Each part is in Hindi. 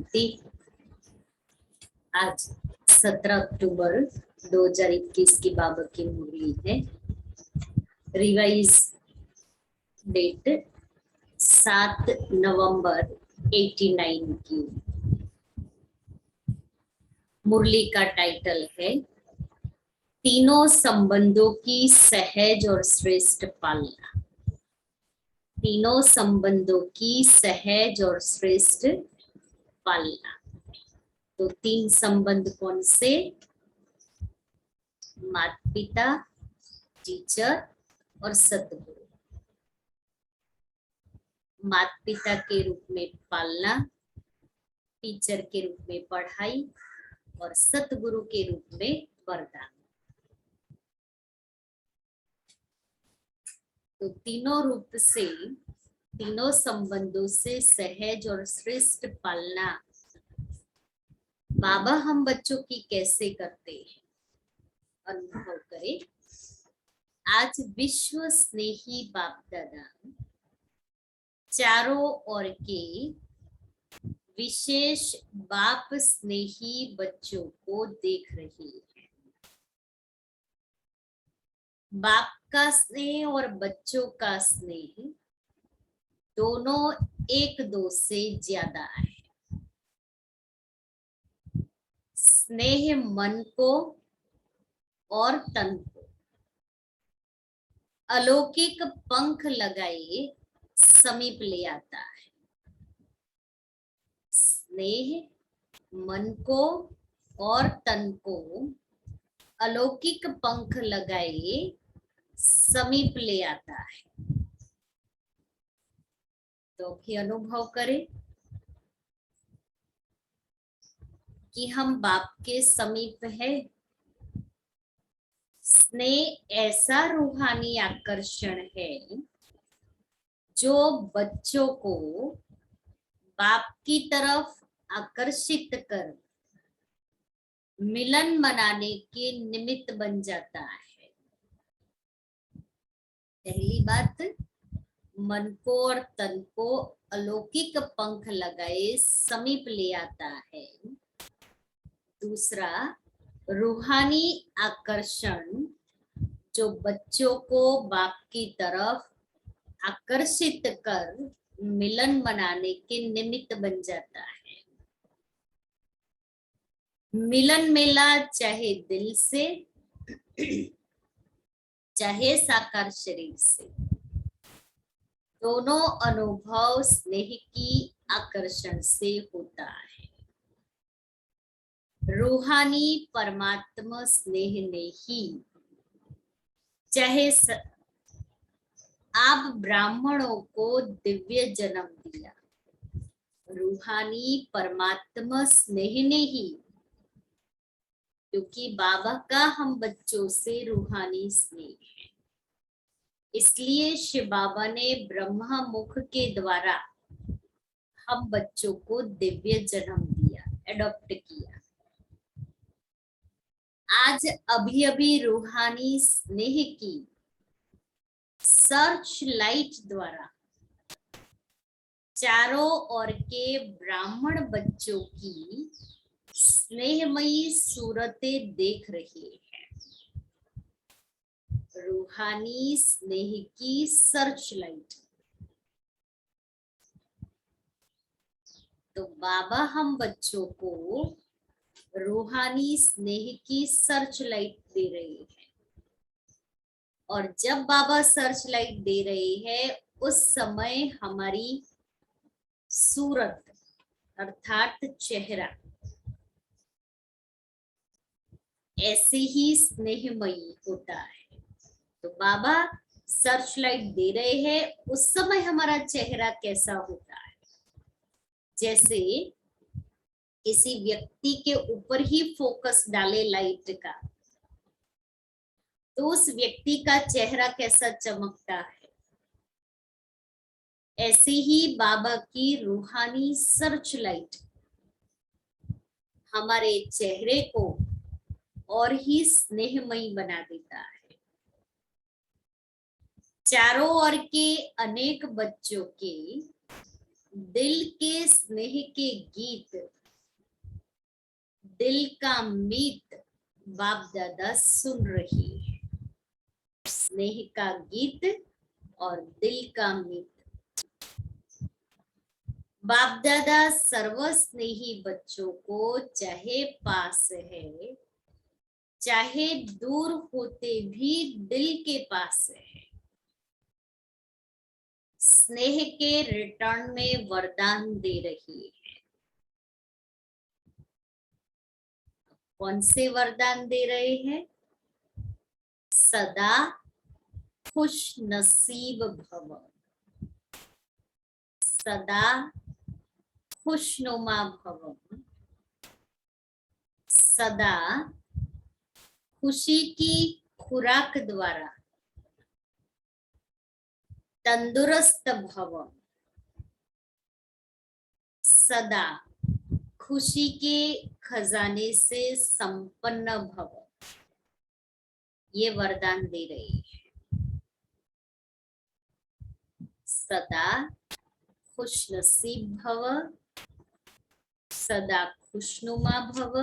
शांति। आज 17 अक्टूबर 2021 की बाबा की मुरली है। रिवाइज डेट 7 नवंबर 89 की। मुरली का टाइटल है तीनों संबंधों की सहज और श्रेष्ठ पालना। तीनों संबंधों की सहज और श्रेष्ठ पालना। तो तीन संबंध कौन से? माता पिता, टीचर और सतगुरु। माता पिता के रूप में पालना, टीचर के रूप में पढ़ाई और सतगुरु के रूप में वरदान। तो तीनों रूप से, तीनों संबंधों से सहज और श्रेष्ठ पालना बाबा हम बच्चों की कैसे करते हैं, अनुभव करें। आज विश्व स्नेही बाप दादा चारों ओर के विशेष बाप स्नेही बच्चों को देख रही है। बाप का स्नेह और बच्चों का स्नेह दोनों एक दो से ज्यादा है। स्नेह मन को और तन को अलौकिक पंख लगाए समीप ले आता है। स्नेह मन को और तन को अलौकिक पंख लगाए समीप ले आता है। तो भी अनुभव करें कि हम बाप के समीप है। स्नेह ऐसा रूहानी आकर्षण है जो बच्चों को बाप की तरफ आकर्षित कर मिलन मनाने के निमित्त बन जाता है। पहली बात, मन को और तन को अलौकिक पंख लगाए समीप ले आता है। दूसरा, रूहानी आकर्षण जो बच्चों को बाप की तरफ आकर्षित कर मिलन मनाने के निमित्त बन जाता है। मिलन मेला चाहे दिल से चाहे साकार शरीर से, दोनों अनुभव स्नेह की आकर्षण से होता है। रूहानी परमात्मा स्नेह ने ही चाहे आप ब्राह्मणों को दिव्य जन्म दिया। रूहानी परमात्मा स्नेह ने ही, क्योंकि बाबा का हम बच्चों से रूहानी स्नेह है, इसलिए शिव बाबा ने ब्रह्मा मुख के द्वारा हम बच्चों को दिव्य जन्म दिया, एडॉप्ट किया। आज अभी अभी रूहानी स्नेह की सर्च लाइट द्वारा चारों ओर के ब्राह्मण बच्चों की स्नेहमयी सूरतें देख रहे हैं। रूहानी स्नेह की सर्च लाइट। तो बाबा हम बच्चों को रूहानी स्नेह की सर्च लाइट दे रहे हैं, और जब बाबा सर्च लाइट दे रहे हैं उस समय हमारी सूरत अर्थात चेहरा ऐसे ही स्नेहमयी होता है। तो बाबा सर्च लाइट दे रहे हैं, उस समय हमारा चेहरा कैसा होता है? जैसे किसी व्यक्ति के ऊपर ही फोकस डाले लाइट का, तो उस व्यक्ति का चेहरा कैसा चमकता है। ऐसे ही बाबा की रूहानी सर्च लाइट हमारे चेहरे को और ही स्नेहमयी बना देता है। चारों ओर के अनेक बच्चों के दिल के स्नेह के गीत दिल का मीत बाप दादा सुन रही है। स्नेह का गीत और दिल का मीत। बाप दादा सर्वस्नेही बच्चों को चाहे पास है चाहे दूर होते भी दिल के पास है, स्नेह के रिटर्न में वरदान दे रही है। कौन से वरदान दे रहे हैं? सदा खुश नसीब भव, सदा खुशनुमा भव, सदा खुशी की खुराक द्वारा तंदुरुस्त भव, सदा खुशी के खजाने से संपन्न भव। ये वरदान दे रही है। सदा खुश नसीब भव, सदा खुशनुमा भव,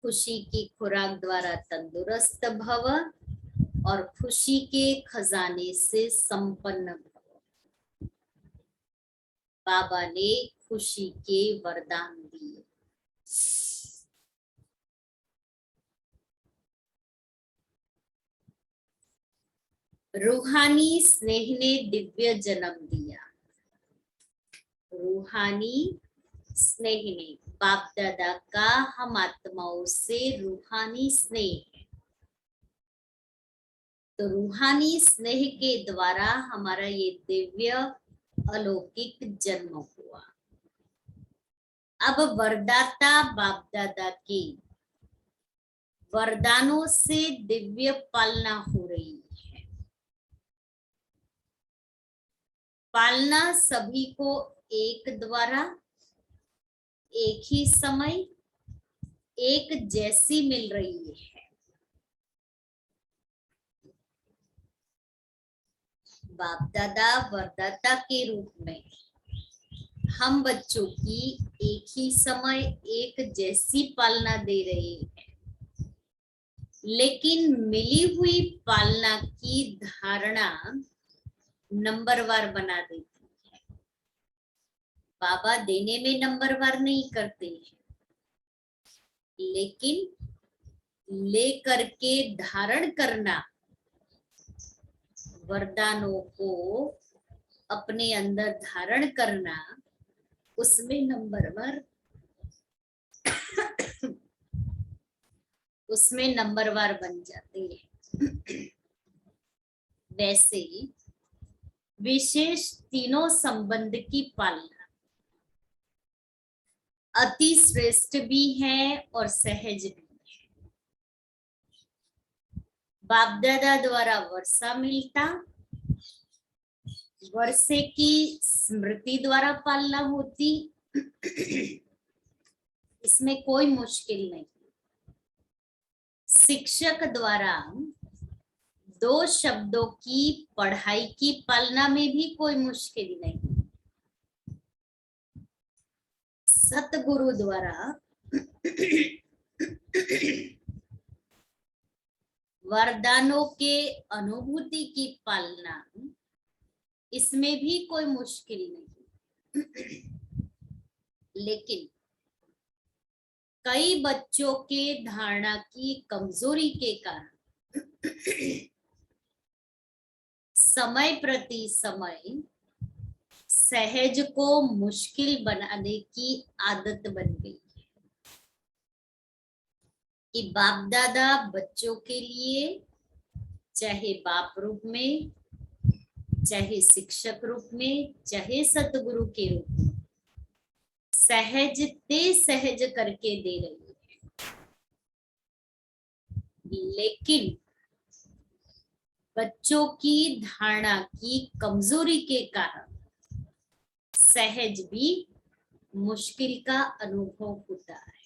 खुशी की खुराक द्वारा तंदुरुस्त भव और खुशी के खजाने से संपन्न भव। बाबा ने खुशी के वरदान दिए। रूहानी स्नेह ने दिव्य जन्म दिया। रूहानी स्नेह ने, बाप दादा का हम आत्माओं से रूहानी स्नेह है। तो रूहानी स्नेह के द्वारा हमारा ये दिव्य अलौकिक जन्म हुआ। अब वरदाता बाप दादा के वरदानों से दिव्य पालना हो रही है। पालना सभी को एक द्वारा, एक ही समय, एक जैसी मिल रही है। बाप दादा वरदाता के रूप में हम बच्चों की एक ही समय एक जैसी पालना दे रहे हैं, लेकिन मिली हुई पालना की धारणा नंबरवार बना देती है। बाबा देने में नंबरवार नहीं करते हैं, लेकिन लेकर के धारण करना, वरदानों को अपने अंदर धारण करना, उसमें नंबरवार बन जाते हैं। वैसे विशेष तीनों संबंध की पालना अति श्रेष्ठ भी है और सहज भी है। बाप दादा द्वारा वर्षा मिलता, वर्षे की स्मृति द्वारा पालना होती, इसमें कोई मुश्किल नहीं। शिक्षक द्वारा 2 शब्दों की पढ़ाई की पालना में भी कोई मुश्किल नहीं। सतगुरु द्वारा वरदानों के अनुभूति की पालना, इसमें भी कोई मुश्किल नहीं। लेकिन कई बच्चों के धारणा की कमजोरी के कारण समय प्रति समय सहज को मुश्किल बनाने की आदत बन गई है कि बाप दादा बच्चों के लिए चाहे बाप रूप में, चाहे शिक्षक रूप में, चाहे सतगुरु के रूप में सहजते सहज करके दे रही है। लेकिन बच्चों की धारणा की कमजोरी के कारण सहज भी मुश्किल का अनुभव होता है,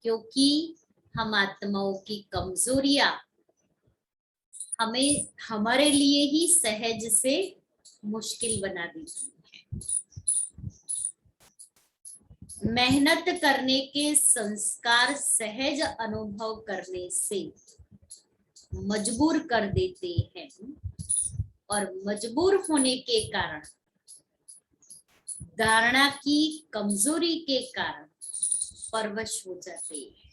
क्योंकि हम आत्माओं की कमजोरियां हमें हमारे लिए ही सहज से मुश्किल बना देती है। मेहनत करने के संस्कार सहज अनुभव करने से मजबूर कर देते हैं और मजबूर होने के कारण, धारणा की कमजोरी के कारण परवश हो जाते हैं।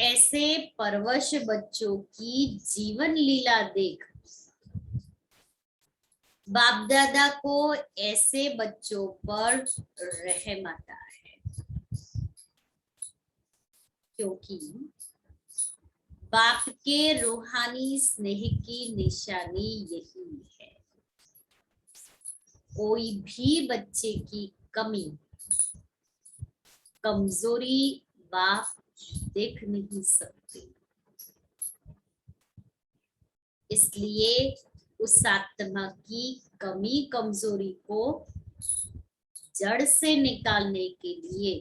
ऐसे परवश बच्चों की जीवन लीला देख बाप दादा को ऐसे बच्चों पर रहम आता है, क्योंकि बाप के रूहानी स्नेह की निशानी यही है। कोई भी बच्चे की कमी, कमजोरी बाप देख नहीं सकते, इसलिए उस आत्मा की कमी कमजोरी को जड़ से निकालने के लिए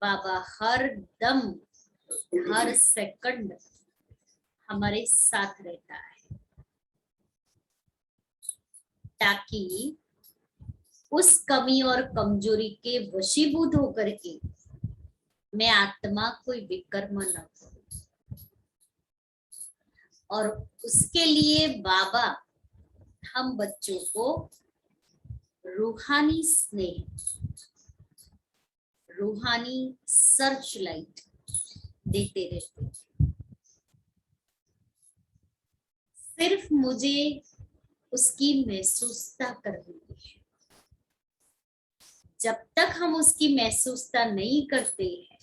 बाबा हर दम हर सेकंड हमारे साथ रहता है, ताकि उस कमी और कमजोरी के वशीभूत होकर के मैं आत्मा कोई विकर्म न करूं। और उसके लिए बाबा हम बच्चों को रूहानी स्नेह, रूहानी सर्च लाइट देते रहते हैं। सिर्फ मुझे उसकी महसूसता करनी है। जब तक हम उसकी महसूसता नहीं करते हैं,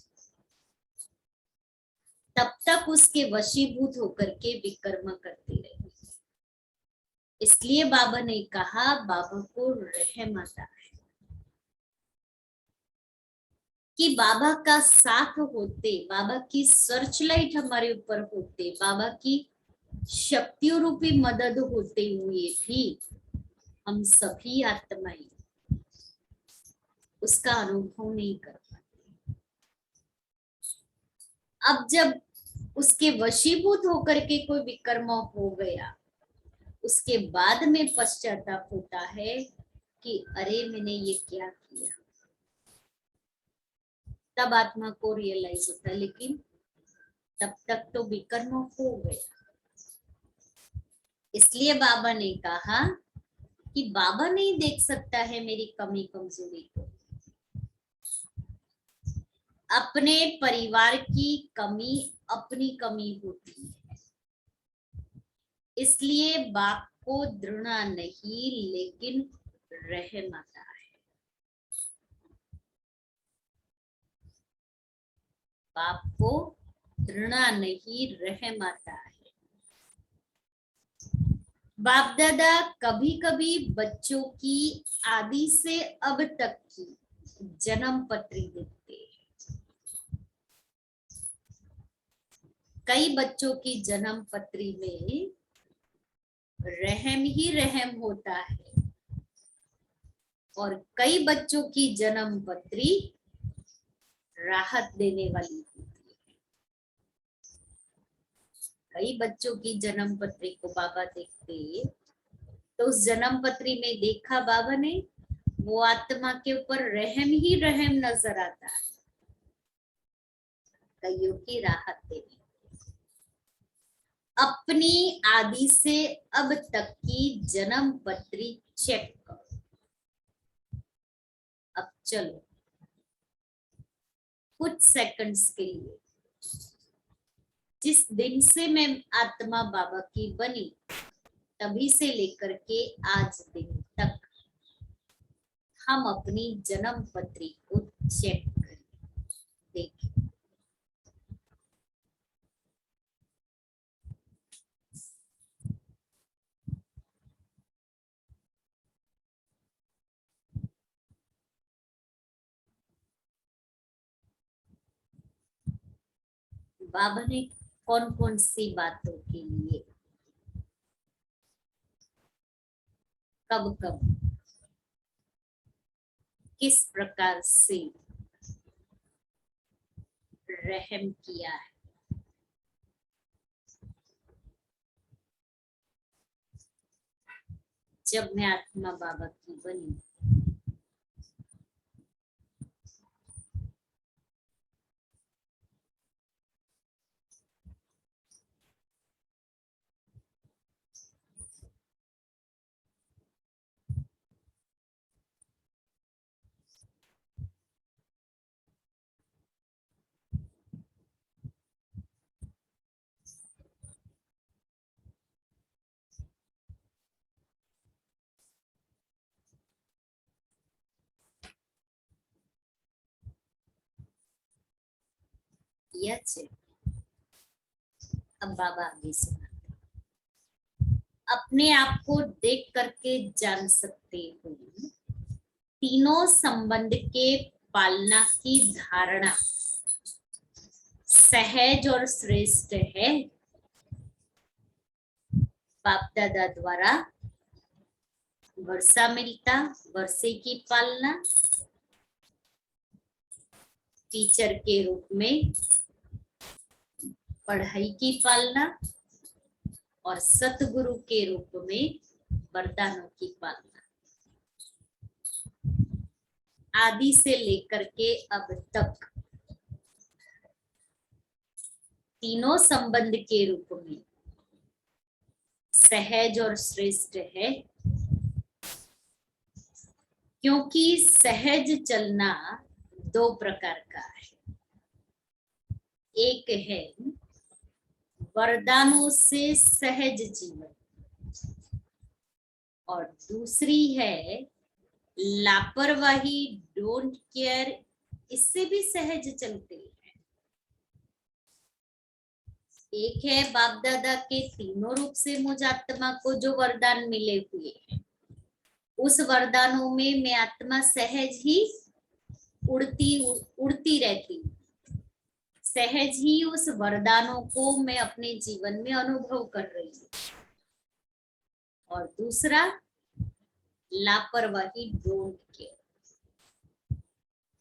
तब तक उसके वशीभूत होकर के विकर्म करते रहेंगे। इसलिए बाबा ने कहा, बाबा को रहम आता है कि बाबा का साथ होते, बाबा की सर्च लाइट हमारे ऊपर होते, बाबा की शक्तियों रूपी मदद होते हुए भी हम सभी आत्माएं उसका अनुभव नहीं कर पाते। अब जब उसके वशीभूत होकर के कोई विकर्म हो गया, उसके बाद में पश्चाताप होता है कि अरे मैंने ये क्या किया। तब आत्मा को रियलाइज होता है, लेकिन तब तक तो विकर्म हो गया। इसलिए बाबा ने कहा कि बाबा नहीं देख सकता है मेरी कमी कमजोरी को, अपने परिवार की कमी अपनी कमी होती है। इसलिए बाप को घृणा नहीं, लेकिन रहम आता है। बाप को घृणा नहीं, रहम आता है। बाप दादा कभी कभी बच्चों की आदि से अब तक की जन्म पत्री देते हैं। कई बच्चों की जन्म पत्री में रहम ही रहम होता है और कई बच्चों की जन्म पत्री राहत देने वाली होती है। कई बच्चों की जन्म पत्री को बाबा देखते तो उस जन्म पत्री में देखा बाबा ने, वो आत्मा के ऊपर रहम ही रहम नजर आता है, कईयों की राहत देने। अपनी आदि से अब तक की जन्म पत्री चेक करो। अब चलो कुछ सेकंड्स के लिए, जिस दिन से मैं आत्मा बाबा की बनी तभी से लेकर के आज दिन तक हम अपनी जन्म पत्री को चेक करें, देखें। बाबा ने कौन कौन सी बातों के लिए, कब कब, किस प्रकार से रहम किया है। जब मैं आत्मा बाबा की बनी यच अब बाबा आगे सुना, अपने आप को देख करके जान सकते हो, तीनों संबंध के पालना की धारणा सहज और श्रेष्ठ है। बाप दादा द्वारा वर्षा मिलता, वर्षे की पालना, टीचर के रूप में पढ़ाई की पालना और सतगुरु के रूप में वरदानों की पालना, आदि से लेकर के अब तक तीनों संबंध के रूप में सहज और श्रेष्ठ है। क्योंकि सहज चलना दो प्रकार का है, एक है वरदानों से सहज जीवन और दूसरी है लापरवाही, डोंट केयर, इससे भी सहज चलते हैं। एक है बाप दादा के तीनों रूप से मुझ आत्मा को जो वरदान मिले हुए हैं, उस वरदानों में मैं आत्मा सहज ही उड़ती रहती, सहज ही उस वरदानों को मैं अपने जीवन में अनुभव कर रही हूँ। और दूसरा लापरवाही, डोंट केयर।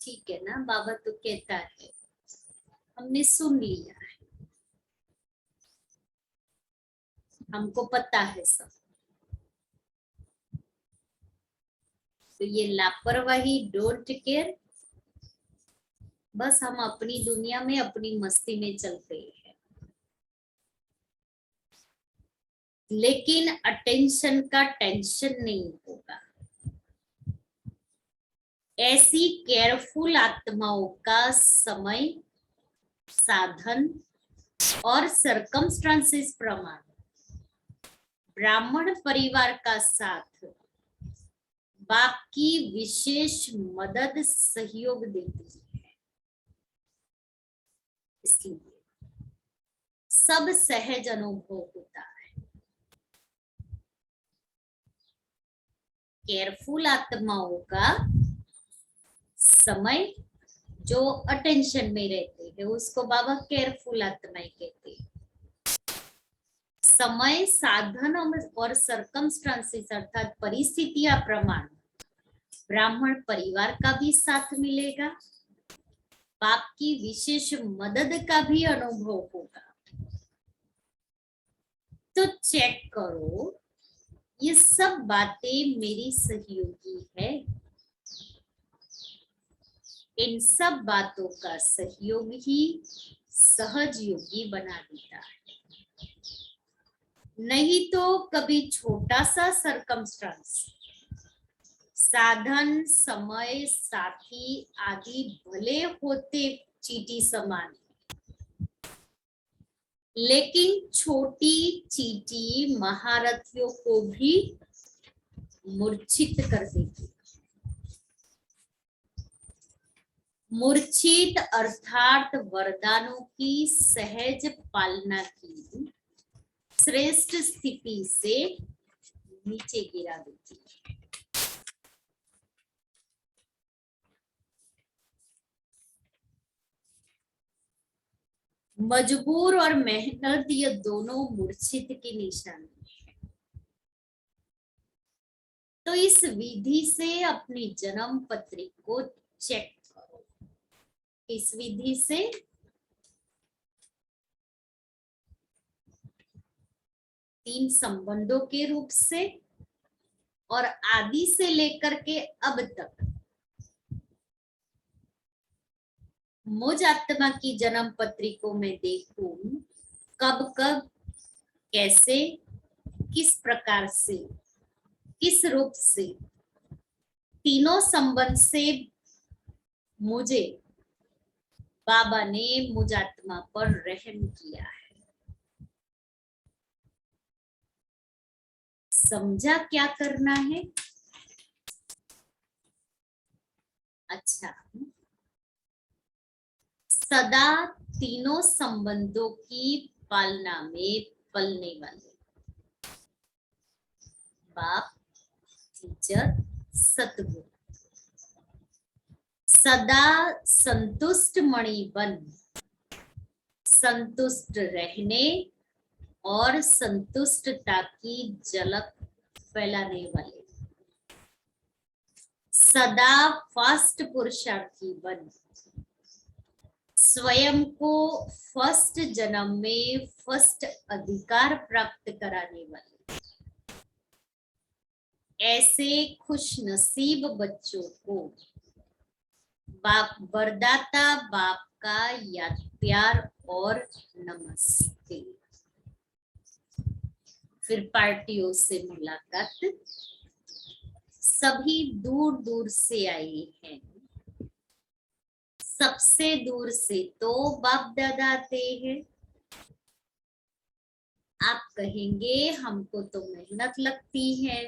ठीक है ना, बाबा तो कहता है, हमने सुन लिया है, हमको पता है सब। तो ये लापरवाही, डोंट केयर, बस हम अपनी दुनिया में अपनी मस्ती में चलते हैं, लेकिन अटेंशन का टेंशन नहीं होगा। ऐसी केयरफुल आत्माओं का समय, साधन और सरकमस्टांसेस प्रमाण ब्राह्मण परिवार का साथ बाप की विशेष मदद सहयोग देती है। इसलिए सब सहज अनुभव होता है। केयरफुल आत्माओं का समय, जो अटेंशन में रहते हैं उसको बाबा केयरफुल आत्माएं कहते हैं। समय, साधन और सरकमस्टांसेस अर्थात परिस्थितियां प्रमाण ब्राह्मण परिवार का भी साथ मिलेगा, बाप की विशेष मदद का भी अनुभव होगा। तो चेक करो, ये सब बातें मेरी सहयोगी है। इन सब बातों का सहयोग ही सहज योगी बना देता है। नहीं तो कभी छोटा सा सरकमस्टांस, साधन, समय, साथी आदि भले होते चींटी समान, लेकिन छोटी चींटी महारथियों को भी मूर्छित कर देती। मूर्छित अर्थात वरदानों की सहज पालना की श्रेष्ठ स्थिति से नीचे गिरा देती है। मजबूर और मेहनत, ये दोनों मूर्छित की निशानी है। तो इस विधि से अपनी जन्म पत्री को चेक करो। इस विधि से तीन संबंधों के रूप से और आदि से लेकर के अब तक मुझ आत्मा की जन्म पत्री को मैं देखूं, कब कब, कैसे, किस प्रकार से, किस रूप से तीनों संबंध से मुझे बाबा ने मुझ आत्मा पर रहम किया है। समझा क्या करना है? अच्छा, सदा तीनों संबंधों की पालना में पलने वाले, बाप, टीचर, सतगुरु। सदा संतुष्ट मणिबन, संतुष्ट रहने और संतुष्टता की झलक फैलाने वाले, सदा फर्स्ट पुरुषार्थी बन, स्वयं को फर्स्ट जन्म में फर्स्ट अधिकार प्राप्त कराने वाले, ऐसे खुश नसीब बच्चों को बाप वरदाता बाप का याद प्यार और नमस्ते। फिर पार्टियों से मुलाकात, सभी दूर दूर से आए हैं, सबसे दूर से तो बाप दादा आते हैं। आप कहेंगे हमको तो मेहनत लगती है,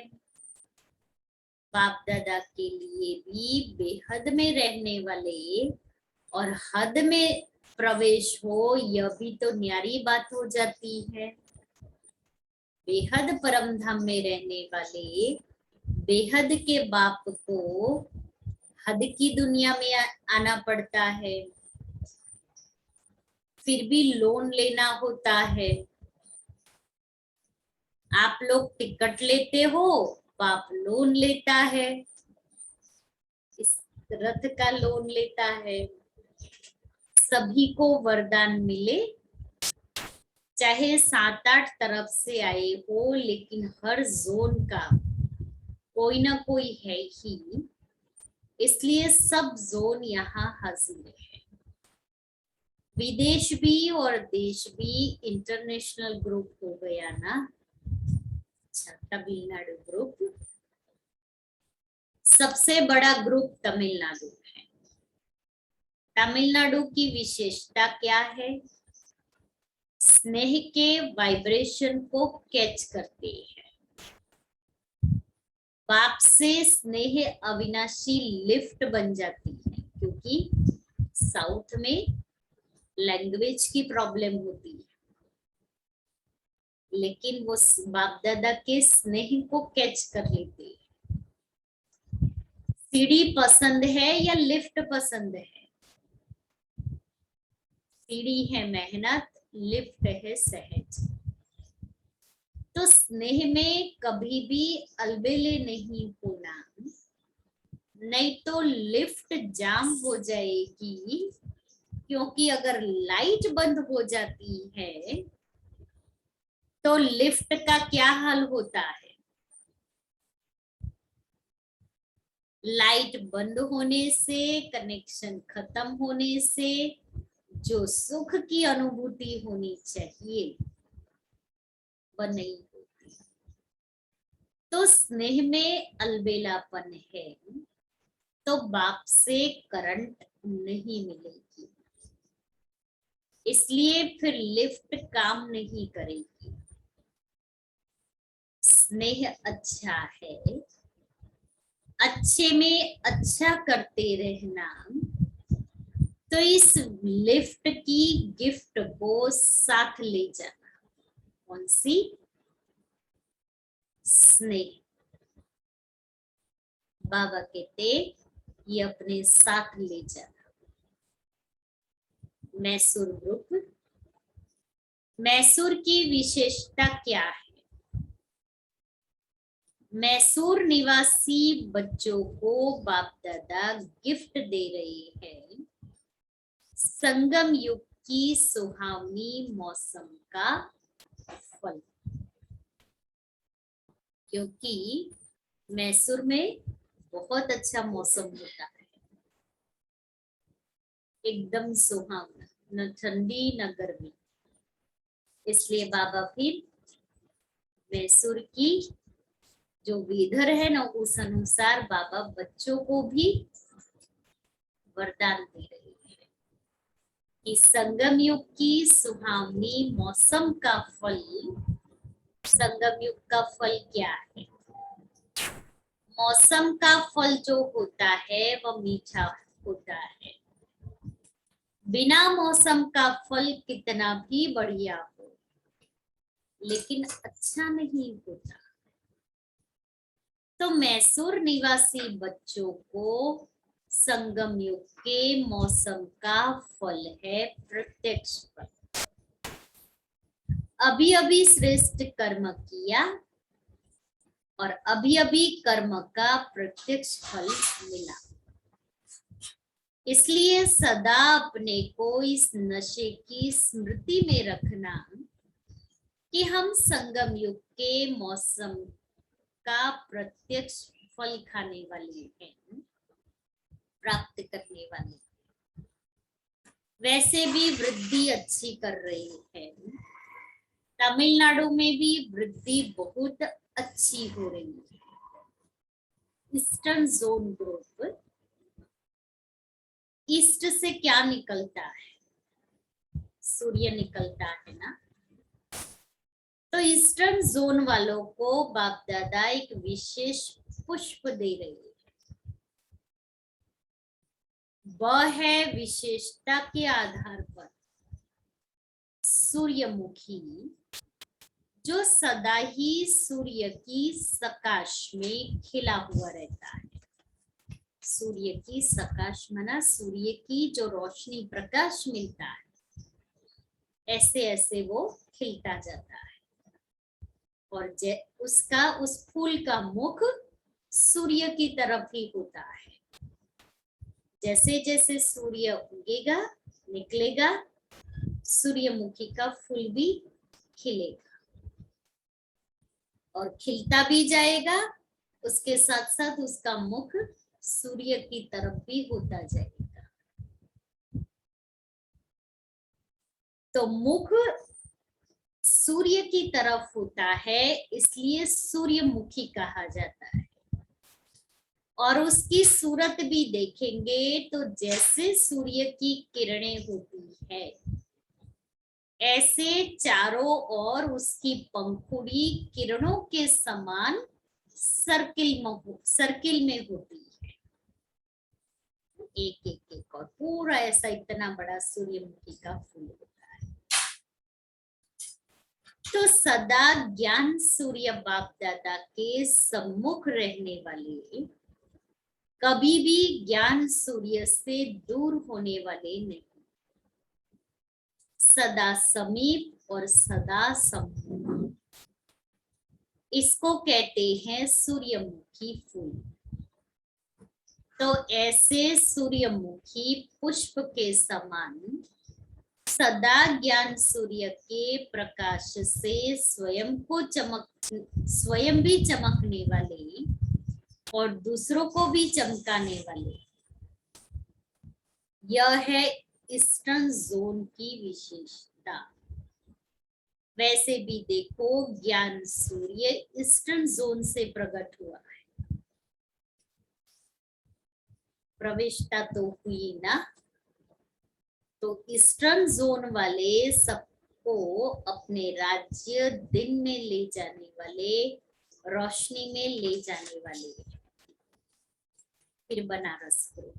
बाप दादा के लिए भी बेहद में रहने वाले और हद में प्रवेश हो, यह भी तो न्यारी बात हो जाती है। बेहद परम धाम में रहने वाले बेहद के बाप को हद की दुनिया में आना पड़ता है, फिर भी लोन लेना होता है। आप लोग टिकट लेते हो, बाप लोन लेता है, इस रथ का लोन लेता है। सभी को वरदान मिले, चाहे 7-8 तरफ से आए हो, लेकिन हर जोन का कोई ना कोई है ही, इसलिए सब जोन यहाँ हाजिर है। विदेश भी और देश भी इंटरनेशनल ग्रुप हो गया ना। अच्छा, तमिलनाडु ग्रुप सबसे बड़ा ग्रुप तमिलनाडु है। तमिलनाडु की विशेषता क्या है? स्नेह के वाइब्रेशन को कैच करते हैं। बाप से स्नेह अविनाशी लिफ्ट बन जाती है, क्योंकि साउथ में लैंग्वेज की प्रॉब्लम होती है, लेकिन वो बाप दादा के स्नेह को कैच कर लेते हैं। सीढ़ी पसंद है या लिफ्ट पसंद है? सीढ़ी है मेहनत, लिफ्ट है सहज। तो स्नेह में कभी भी अलबेले नहीं होना, नहीं तो लिफ्ट जाम हो जाएगी। क्योंकि अगर लाइट बंद हो जाती है तो लिफ्ट का क्या हाल होता है? लाइट बंद होने से, कनेक्शन खत्म होने से जो सुख की अनुभूति होनी चाहिए वह नहीं होती। तो स्नेह में अलबेलापन है तो बाप से करंट नहीं मिलेगी, इसलिए फिर लिफ्ट काम नहीं करेगी। स्नेह अच्छा है, अच्छे में अच्छा करते रहना, तो इस लिफ्ट की गिफ्ट को साथ ले जाना। कौन सी? स्नेह। बाबा कहते ये अपने साथ ले जाना। मैसूर ग्रुप, मैसूर की विशेषता क्या है? मैसूर निवासी बच्चों को बाप दादा गिफ्ट दे रहे हैं संगम युग की सुहावनी मौसम का फल। क्योंकि मैसूर में बहुत अच्छा मौसम होता है, एकदम सुहावना, न ठंडी न गर्मी। इसलिए बाबा फिर मैसूर की जो वेदर है ना, उस अनुसार बाबा बच्चों को भी वरदान दे रहे हैं कि संगम युग की सुहावनी मौसम का फल। संगम युग का फल क्या है? मौसम का फल जो होता है वह मीठा होता है। बिना मौसम का फल कितना भी बढ़िया हो, लेकिन अच्छा नहीं होता। तो मैसूर निवासी बच्चों को संगम युग के मौसम का फल है प्रत्यक्ष फल। अभी अभी श्रेष्ठ कर्म किया और अभी अभी कर्म का प्रत्यक्ष फल मिला। इसलिए सदा अपने को इस नशे की स्मृति में रखना कि हम संगम युग के मौसम का प्रत्यक्ष फल खाने वाले हैं, प्राप्त करने वाले। वैसे भी वृद्धि अच्छी कर रहे हैं। तमिलनाडु में भी वृद्धि बहुत अच्छी हो रही है। ईस्टर्न जोन ग्रुप, ईस्ट से क्या निकलता है? सूर्य निकलता है ना। तो ईस्टर्न जोन वालों को बाप दादा एक विशेष पुष्प दे रही है। वह है विशेषता के आधार पर सूर्यमुखी, जो सदा ही सूर्य की सकाश में खिला हुआ रहता है। सूर्य की सकाश माना सूर्य की जो रोशनी प्रकाश मिलता है, ऐसे ऐसे वो खिलता जाता है। और उसका उस फूल का मुख सूर्य की तरफ ही होता है। जैसे जैसे सूर्य उगेगा, निकलेगा, सूर्यमुखी का फूल भी खिलेगा और खिलता भी जाएगा। उसके साथ साथ उसका मुख सूर्य की तरफ भी होता जाएगा। तो मुख सूर्य की तरफ होता है, इसलिए सूर्यमुखी कहा जाता है। और उसकी सूरत भी देखेंगे तो जैसे सूर्य की किरणें होती है, ऐसे चारों ओर उसकी पंखुड़ी किरणों के समान सर्किल में होती है। एक एक एक और पूरा ऐसा इतना बड़ा सूर्यमुखी का फूल होता है। तो सदा ज्ञान सूर्य बाप दादा के सम्मुख रहने वाले कभी भी ज्ञान सूर्य से दूर होने वाले नहीं, सदा समीप और सदा सम्मुख। इसको कहते हैं सूर्यमुखी फूल। तो ऐसे सूर्यमुखी पुष्प के समान सदा ज्ञान सूर्य के प्रकाश से स्वयं भी चमकने वाले और दूसरों को भी चमकाने वाले, यह है ईस्टर्न जोन की विशेषता। वैसे भी देखो, ज्ञान सूर्य ईस्टर्न जोन से प्रकट हुआ है। प्रविष्टता तो हुई ना। तो ईस्टर्न जोन वाले सबको अपने राज्य दिन में ले जाने वाले, रोशनी में ले जाने वाले। फिर बनारस को,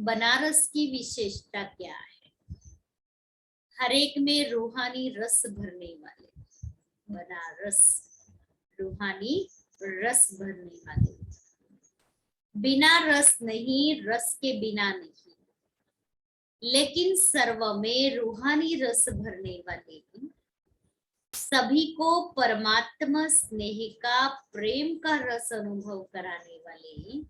बनारस की विशेषता क्या है? हर एक में रूहानी रस भरने वाले। बनारस रूहानी रस भरने वाले, बिना रस नहीं, रस के बिना नहीं, लेकिन सर्व में रूहानी रस भरने वाले, सभी को परमात्मा स्नेह का, प्रेम का रस अनुभव कराने वाले।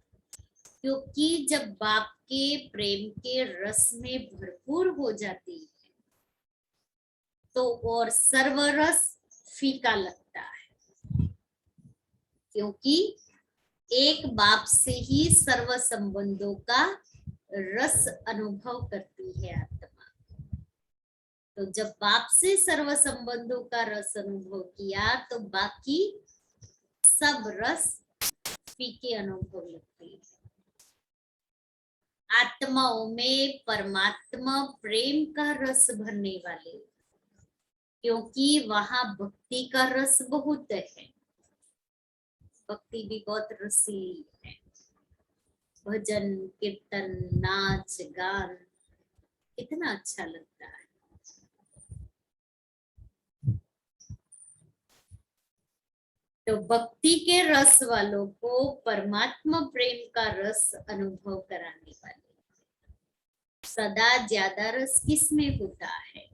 क्योंकि जब बाप के प्रेम के रस में भरपूर हो जाती है तो और सर्व रस फीका लगता है। क्योंकि एक बाप से ही सर्व संबंधों का रस अनुभव करती है आत्मा। तो जब बाप से सर्व संबंधों का रस अनुभव किया तो बाकी सब रस फीके अनुभव लगते हैं। आत्माओं में परमात्मा प्रेम का रस भरने वाले, क्योंकि वहां भक्ति का रस बहुत है। भक्ति भी बहुत रसीली है। भजन कीर्तन नाच गान कितना अच्छा लगता है। तो भक्ति के रस वालों को परमात्मा प्रेम का रस अनुभव कराने वाले, सदा ज्यादा रस किस में होता है?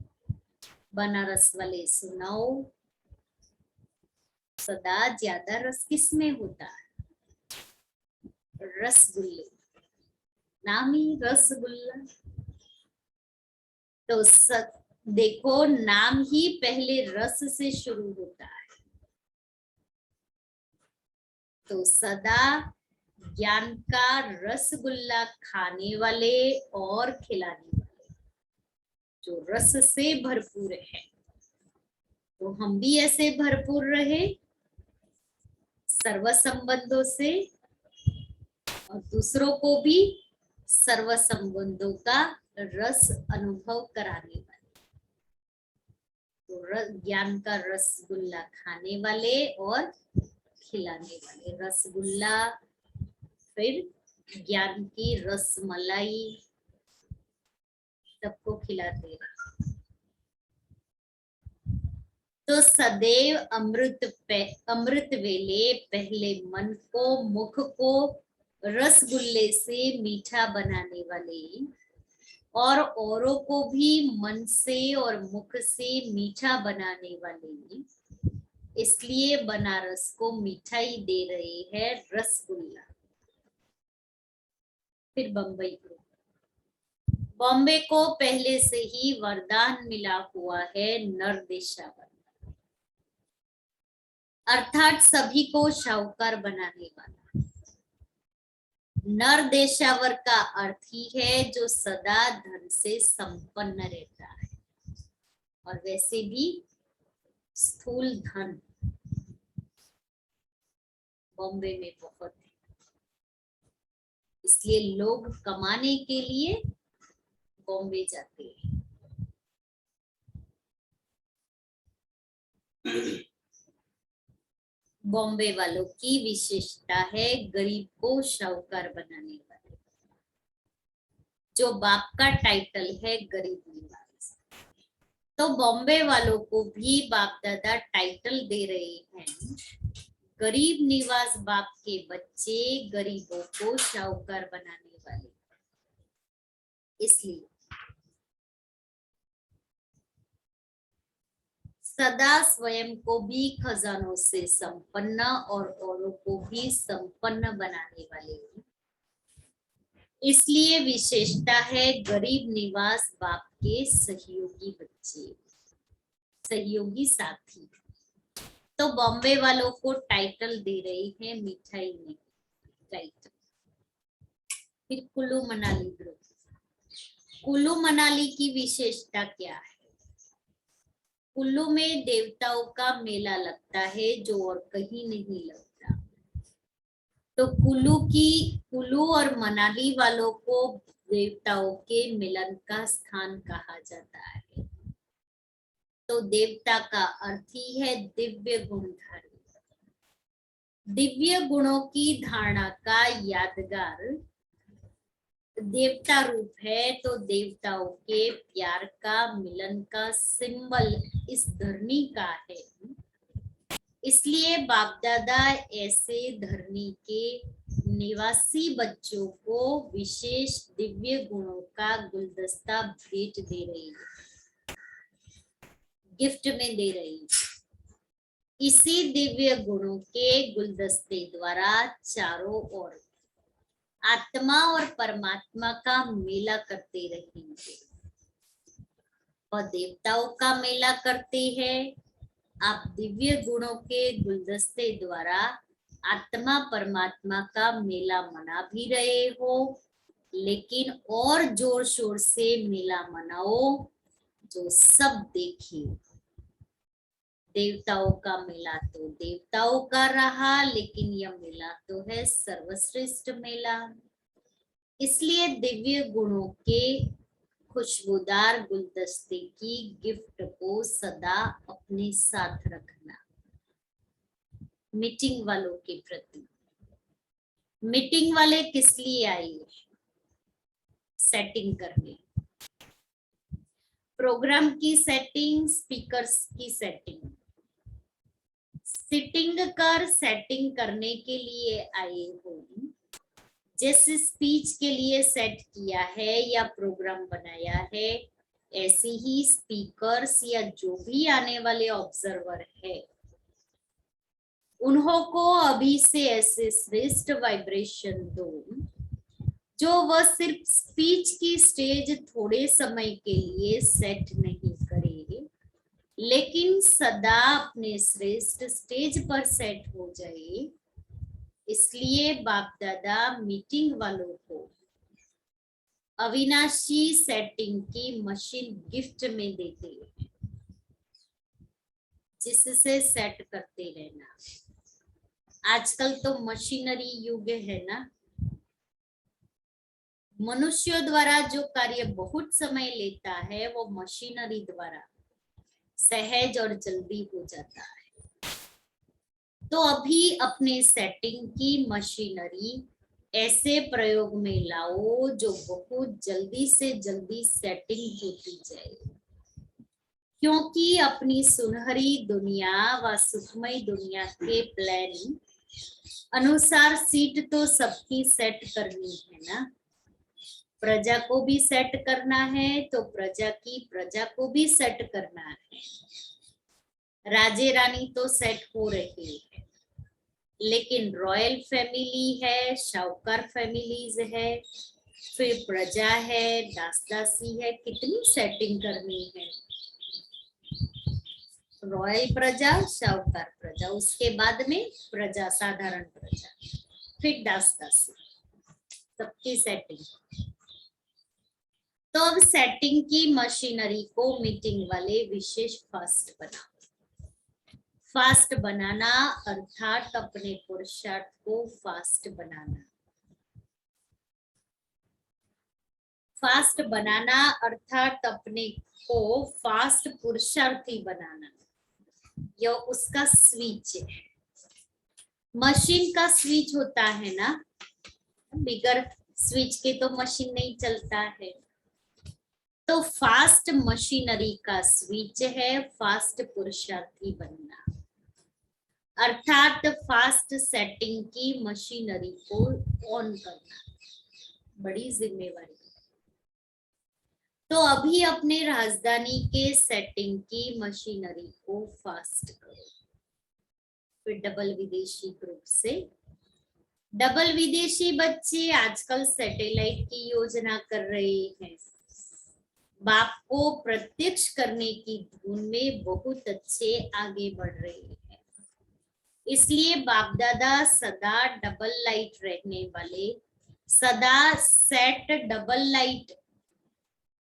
बनारस वाले सुनाओ, सदा ज्यादा रस किस में होता है? रसगुल्ले, नाम ही रसगुल्ला। तो देखो, नाम ही पहले रस से शुरू होता है। तो सदा ज्ञान का रसगुल्ला खाने वाले और खिलाने वाले, जो रस से भरपूर है। तो हम भी ऐसे भरपूर रहे सर्व संबंधों से, और दूसरों को भी सर्व संबंधों का रस अनुभव कराने वाले। तो ज्ञान का रसगुल्ला खाने वाले और खिलाने वाले। रसगुल्ला, फिर ज्ञान की रसमलाई, सबको खिलाते रहे। तो सदैव अमृत वेले पहले मन को मुख को रसगुल्ले से मीठा बनाने वाले, और औरों को भी मन से और मुख से मीठा बनाने वाले, इसलिए बनारस को मिठाई दे रहे हैं रसगुल्ला। फिर बम्बई को, बॉम्बे को पहले से ही वरदान मिला हुआ है नरदेशावर, अर्थात सभी को शाहूकार बनाने वाला। नरदेशावर का अर्थ ही है जो सदा धन से संपन्न रहता है, और वैसे भी स्थूल धन बॉम्बे में बहुत है, इसलिए लोग कमाने के लिए बॉम्बे जाते हैं। बॉम्बे वालों की विशेषता है गरीब को शाहूकार बनाने वाले, जो बाप का टाइटल है गरीब निवास। तो बॉम्बे वालों को भी बाप दादा टाइटल दे रहे हैं, गरीब निवास बाप के बच्चे गरीबों को शाहूकार बनाने वाले। इसलिए सदा स्वयं को भी खजानों से संपन्न और औरों को भी संपन्न बनाने वाले, इसलिए विशेषता है गरीब निवास बाप के सहयोगी बच्चे, सहयोगी साथी। तो बॉम्बे वालों को टाइटल दे रही है मिठाई में टाइटल। फिर कुल्लू मनाली ग्रुप, कुल्लू मनाली की विशेषता क्या है? कुल्लू में देवताओं का मेला लगता है जो और कहीं नहीं लगता। तो कुल्लू और मनाली वालों को देवताओं के मिलन का स्थान कहा जाता है। तो देवता का अर्थ ही है दिव्य गुणधारी, दिव्य गुणों की धारणा का यादगार देवता रूप है। तो देवताओं के प्यार का मिलन का सिंबल इस धरनी का है, इसलिए बाप दादा ऐसे धरनी के निवासी बच्चों को विशेष दिव्य गुणों का गुलदस्ता भेंट दे रही है, गिफ्ट में दे रही है। इसी दिव्य गुणों के गुलदस्ते द्वारा चारों ओर आत्मा और परमात्मा का मेला करते रहेंगे, और देवताओं का मेला करते हैं। आप दिव्य गुणों के गुलदस्ते द्वारा आत्मा परमात्मा का मेला मना भी रहे हो, लेकिन और जोर शोर से मेला मनाओ जो सब देखे। देवताओं का मेला तो देवताओं का रहा, लेकिन यह मेला तो है सर्वश्रेष्ठ मेला, इसलिए दिव्य गुणों के खुशबूदार गुलदस्ते की गिफ्ट को सदा अपने साथ रखना। मीटिंग वालों के प्रति, मीटिंग वाले किस लिए आए? सेटिंग करने, प्रोग्राम की सेटिंग, स्पीकर्स की सेटिंग। सिटिंग कर सेटिंग करने के लिए आए हो, जैसे स्पीच के लिए सेट किया है या प्रोग्राम बनाया है, ऐसे ही स्पीकर्स या जो भी आने वाले ऑब्जर्वर है, उन्हों को अभी से ऐसे श्रेष्ठ वाइब्रेशन दो जो वह सिर्फ स्पीच की स्टेज थोड़े समय के लिए सेट नहीं करे, लेकिन सदा अपने श्रेष्ठ स्टेज पर सेट हो जाए। इसलिए बाप दादा मीटिंग वालों को अविनाशी सेटिंग की मशीन गिफ्ट में देते हैं, जिससे सेट करते रहना। आजकल तो मशीनरी युग है ना, मनुष्यों द्वारा जो कार्य बहुत समय लेता है वो मशीनरी द्वारा सहज और जल्दी हो जाता है। तो अभी अपने सेटिंग की मशीनरी ऐसे प्रयोग में लाओ जो बहुत जल्दी से जल्दी सेटिंग होती जाए, क्योंकि अपनी सुनहरी दुनिया व सुखमय दुनिया के प्लान अनुसार सीट तो सबकी सेट करनी है ना। प्रजा को भी सेट करना है तो प्रजा को भी सेट करना है। राजे रानी तो सेट हो रही है, लेकिन रॉयल फैमिली है, शाहूकार फैमिलीज है, फिर प्रजा है, दास दासी है, कितनी सेटिंग करनी है। रॉयल प्रजा, शाहूकार प्रजा, उसके बाद में प्रजा, साधारण प्रजा, फिर दास दासी, सबकी सेटिंग। तो अब सेटिंग की मशीनरी को मीटिंग वाले विशेष फास्ट बनाओ। फास्ट बनाना अर्थात अपने पुरुषार्थ को फास्ट बनाना। फास्ट बनाना अर्थात अपने को फास्ट पुरुषार्थी बनाना, यह उसका स्विच है। मशीन का स्विच होता है ना, बिगर स्विच के तो मशीन नहीं चलता है। तो फास्ट मशीनरी का स्विच है फास्ट पुरुषार्थी बनना, अर्थात फास्ट सेटिंग की मशीनरी को ऑन करना, बड़ी जिम्मेवारी। तो अभी अपने राजधानी के सेटिंग की मशीनरी को फास्ट करो। फिर डबल विदेशी ग्रुप से डबल विदेशी बच्चे आजकल सैटेलाइट की योजना कर रहे हैं। बाप को प्रत्यक्ष करने की धुन में बहुत अच्छे आगे बढ़ रहे हैं। इसलिए बाप दादा सदा डबल लाइट रहने वाले, सदा सेट डबल लाइट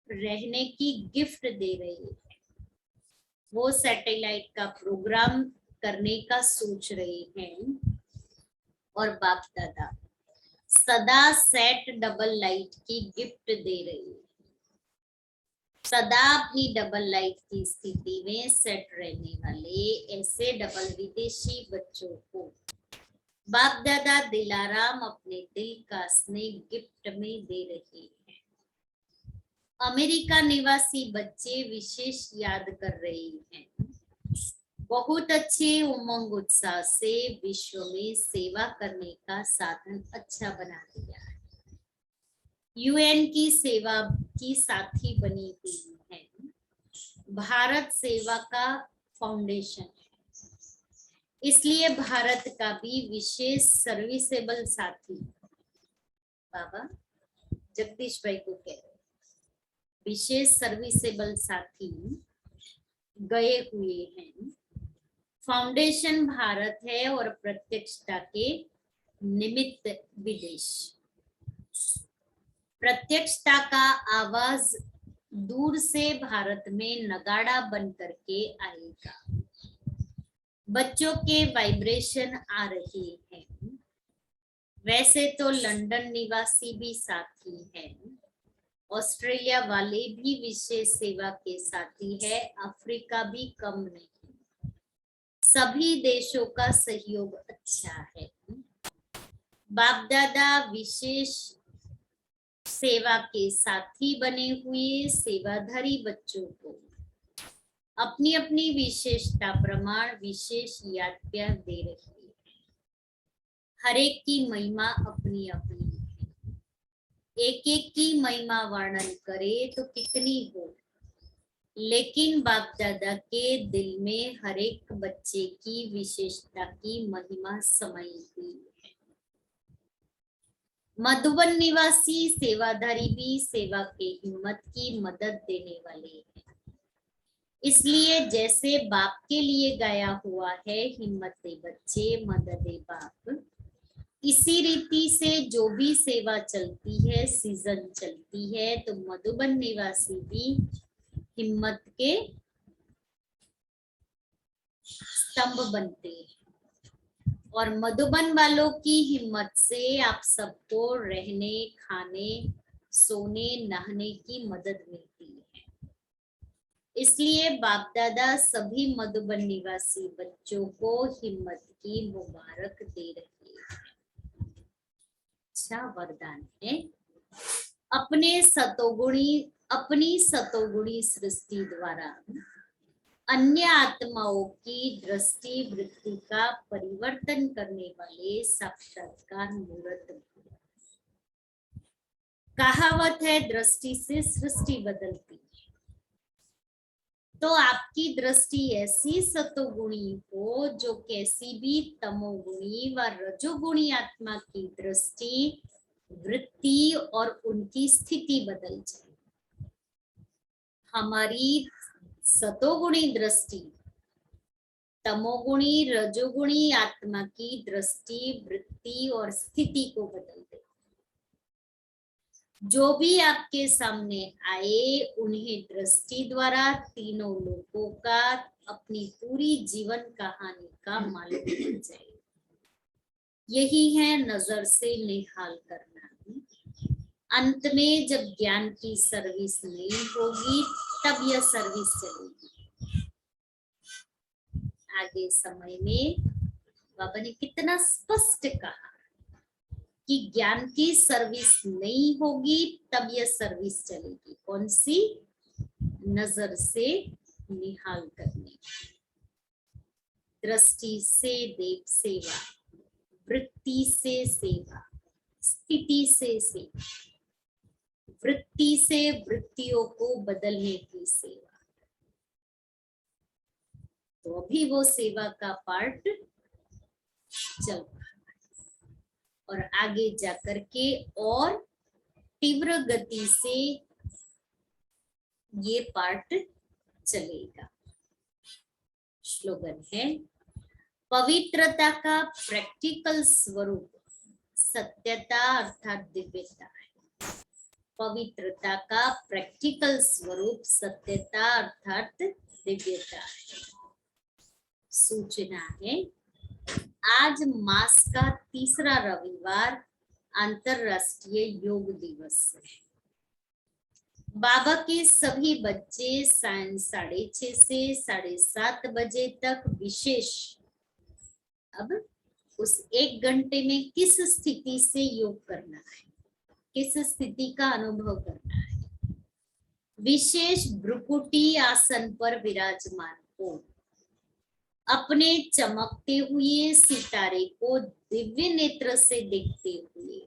रहने की गिफ्ट दे रहे हैं। वो सैटेलाइट का प्रोग्राम करने का सोच रहे हैं और बाप दादा सदा सेट डबल लाइट की गिफ्ट दे रहे हैं। सदा अपनी डबल लाइफ की स्थिति में सेट रहने वाले ऐसे डबल विदेशी बच्चों को बाप दादा दिलाराम अपने दिल का स्नेह गिफ्ट में दे रहे हैं। अमेरिका निवासी बच्चे विशेष याद कर रहे हैं। बहुत अच्छे उमंग उत्साह से विश्व में सेवा करने का साधन अच्छा बना दिया है। यूएन की सेवा की साथी बनी हुई है। भारत सेवा का फाउंडेशन है, इसलिए भारत का भी विशेष सर्विसेबल साथी बाबा जगदीश भाई को कह रहे, विशेष सर्विसेबल साथी गए हुए हैं। फाउंडेशन भारत है और प्रत्यक्षता के निमित्त विदेश। प्रत्यक्षता का आवाज दूर से भारत में नगाड़ा बन करके आएगा। बच्चों के वाइब्रेशन आ रहे हैं। वैसे तो लंदन निवासी भी साथी हैं, ऑस्ट्रेलिया वाले भी विशेष सेवा के साथी है, अफ्रीका भी कम नहीं। सभी देशों का सहयोग अच्छा है। बाप दादा विशेष सेवा के साथी बने हुए सेवाधारी बच्चों को अपनी अपनी विशेषता प्रमाण विशेष याद प्यार दे रही है। हर एक की महिमा अपनी अपनी है। एक एक की महिमा वर्णन करे तो कितनी हो, लेकिन बाप दादा के दिल में हर एक बच्चे की विशेषता की महिमा समाई हुई है। मधुबन निवासी सेवाधारी भी सेवा के हिम्मत की मदद देने वाले हैं। इसलिए जैसे बाप के लिए गाया हुआ है हिम्मत दे बच्चे मदद दे बाप, इसी रीति से जो भी सेवा चलती है सीजन चलती है तो मधुबन निवासी भी हिम्मत के स्तंभ बनते हैं और मधुबन वालों की हिम्मत से आप सबको रहने खाने सोने नहाने की मदद मिलती है। इसलिए बाप दादा सभी मधुबन निवासी बच्चों को हिम्मत की मुबारक दे रहे हैं। अच्छा वरदान है। अपनी सतोगुणी सृष्टि द्वारा अन्य आत्माओं की दृष्टि वृत्ति का परिवर्तन करने वाले साक्षात्कार मूर्त। कहावत है दृष्टि से सृष्टि बदलती है। तो आपकी दृष्टि ऐसी सतोगुणी हो जो कैसी भी तमोगुणी व रजोगुणी आत्मा की दृष्टि वृत्ति और उनकी स्थिति बदल जाए। हमारी सतोगुणी दृष्टि तमोगुणी रजोगुणी आत्मा की दृष्टि वृत्ति और स्थिति को बदल दे। जो भी आपके सामने आए उन्हें दृष्टि द्वारा तीनों लोगों का अपनी पूरी जीवन कहानी का मालूम हो जाए। यही है नजर से निहाल करना। अंत में जब ज्ञान की सर्विस नहीं होगी तब यह सर्विस चलेगी। आगे समय में बाबा ने कितना स्पष्ट कहा कि ज्ञान की सर्विस नहीं होगी तब यह सर्विस चलेगी। कौन सी? नजर से निहाल करने, दृष्टि से देव सेवा, वृत्ति से सेवा, स्थिति से सेवा, वृत्ति से वृत्तियों को बदलने की सेवा। तो अभी वो सेवा का पार्ट चल रहा और आगे जाकर के और तीव्र गति से ये पार्ट चलेगा। स्लोगन है पवित्रता का प्रैक्टिकल स्वरूप सत्यता अर्थात दिव्यता है। पवित्रता का प्रैक्टिकल स्वरूप सत्यता अर्थात दिव्यता है। सूचना है आज मास का तीसरा रविवार अंतरराष्ट्रीय योग दिवस है। बाबा के सभी बच्चे सायं 6:30 से 7:30 बजे तक विशेष अब उस 1 घंटे में किस स्थिति से योग करना है, किस स्थिति का अनुभव करना है। विशेष भ्रुकुटी आसन पर विराजमान हो, अपने चमकते हुए सितारे को दिव्य नेत्र से देखते हुए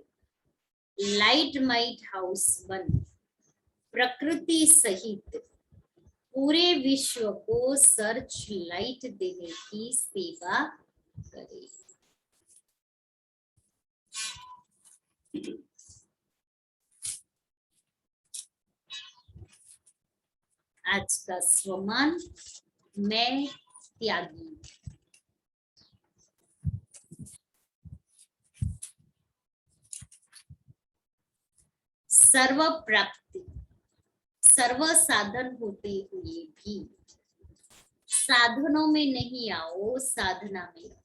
लाइट माइट हाउस बन प्रकृति सहित पूरे विश्व को सर्च लाइट देने की सेवा करें। आज का स्वमान मैं त्यागी। सर्व प्राप्ति सर्व साधन होते हुए भी साधनों में नहीं आओ, साधना में रहो।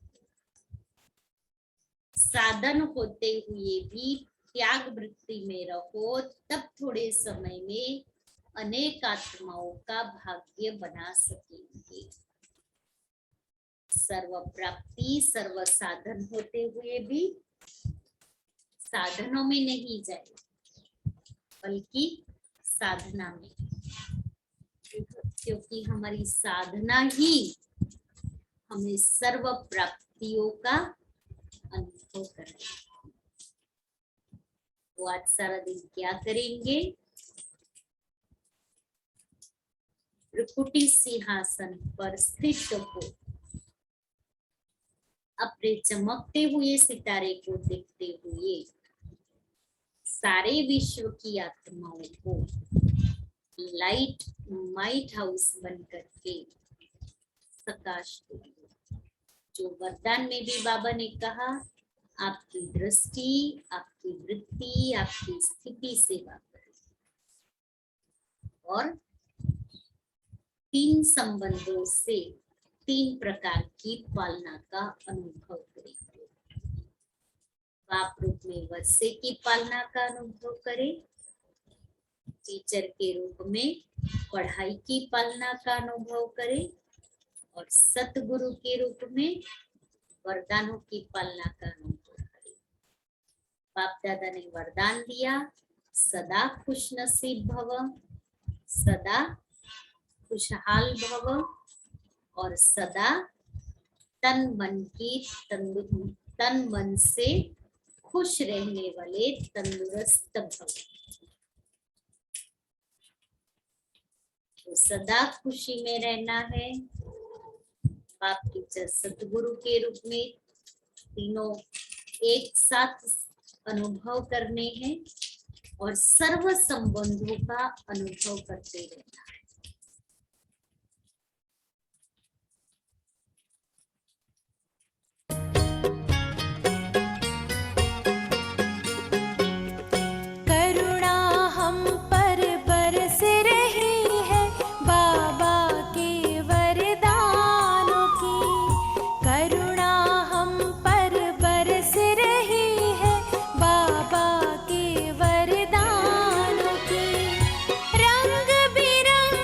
साधन होते हुए भी त्याग वृत्ति में रहो, तब थोड़े समय में अनेक आत्माओं का भाग्य बना सकेंगे। सर्व प्राप्ति सर्व साधन होते हुए भी साधनों में नहीं जाए, बल्कि साधना में, क्योंकि हमारी साधना ही हमें सर्व प्राप्तियों का अनुभव कराएगी। तो आज सारा दिन क्या करेंगे? त्रिपुटी सिंहासन पर स्थित हो अपने चमकते हुए सितारे को देखते हुए सारे विश्व की आत्माओं को लाइट माइट हाउस बन करके प्रकाश देंगे। जो वरदान में भी बाबा ने कहा, आपकी दृष्टि, आपकी वृत्ति, आपकी स्थिति सेवा करें और 3 संबंधों से 3 प्रकार की पालना का अनुभव करेंगे। बाप रूप में वर्षे की पालना का अनुभव करें, टीचर के रूप में पढ़ाई की पालना का अनुभव करें और सतगुरु के रूप में वरदानों की पालना का अनुभव करें। बाप दादा ने वरदान दिया, सदा खुश नसीब भव, सदा खुशहाल भव और सदा तन मन से खुश रहने वाले तंदुरुस्त भव। तो सदा खुशी में रहना है। बाप टीचर सतगुरु के रूप में तीनों एक साथ अनुभव करने हैं और सर्व संबंधों का अनुभव करते रहना है। रंग बिरंग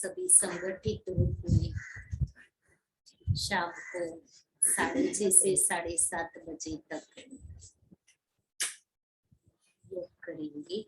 सभी संगठित रूप में शाम को 6:30 से 7:30 बजे तक योग करेंगे।